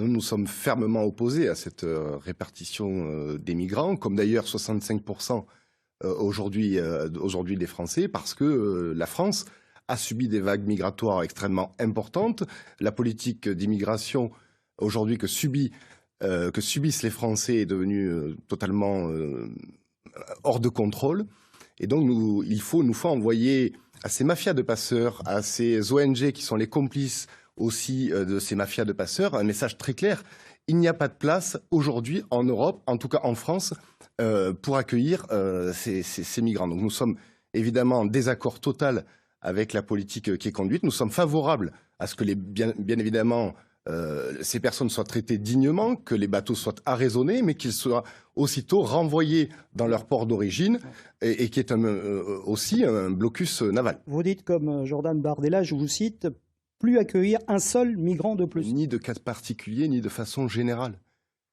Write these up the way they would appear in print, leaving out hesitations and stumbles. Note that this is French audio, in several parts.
Nous nous sommes fermement opposés à cette répartition des migrants, comme d'ailleurs 65% aujourd'hui des Français, parce que la France a subi des vagues migratoires extrêmement importantes. La politique d'immigration aujourd'hui que subissent les Français est devenue totalement hors de contrôle. Et donc il faut envoyer à ces mafias de passeurs, à ces ONG qui sont les complices aussi de ces mafias de passeurs, un message très clair. Il n'y a pas de place aujourd'hui en Europe, en tout cas en France, pour accueillir ces migrants. Donc nous sommes évidemment en désaccord total avec la politique qui est conduite. Nous sommes favorables à ce que bien évidemment ces personnes soient traitées dignement, que les bateaux soient arraisonnés, mais qu'ils soient aussitôt renvoyés dans leur port d'origine et qui est aussi un blocus naval. Vous dites comme Jordan Bardella, je vous cite, plus accueillir un seul migrant de plus. Ni de cas particulier, ni de façon générale.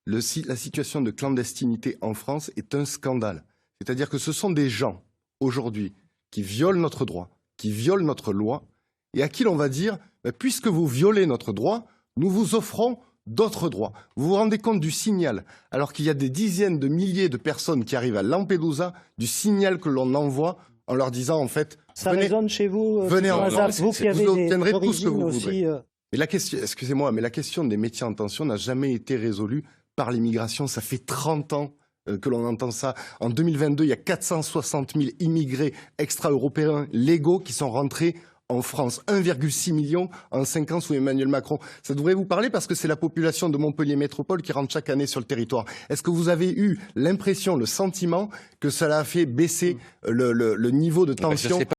La situation de clandestinité en France est un scandale. C'est-à-dire que ce sont des gens, aujourd'hui, qui violent notre droit, qui violent notre loi, et à qui l'on va dire, puisque vous violez notre droit, nous vous offrons d'autres droits. Vous vous rendez compte du signal, alors qu'il y a des dizaines de milliers de personnes qui arrivent à Lampedusa, du signal que l'on envoie en leur disant, en fait, ça résonne chez vous, venez en France, vous qui avez obtiendrez tout ce que vous aussi, voudrez. Mais la question, excusez-moi, mais la question des métiers en tension n'a jamais été résolue par l'immigration. Ça fait 30 ans que l'on entend ça. En 2022, il y a 460 000 immigrés extra-européens légaux qui sont rentrés en France, 1,6 million en 5 ans sous Emmanuel Macron. Ça devrait vous parler parce que c'est la population de Montpellier Métropole qui rentre chaque année sur le territoire. Est-ce que vous avez eu l'impression, le sentiment que cela a fait baisser le niveau de tension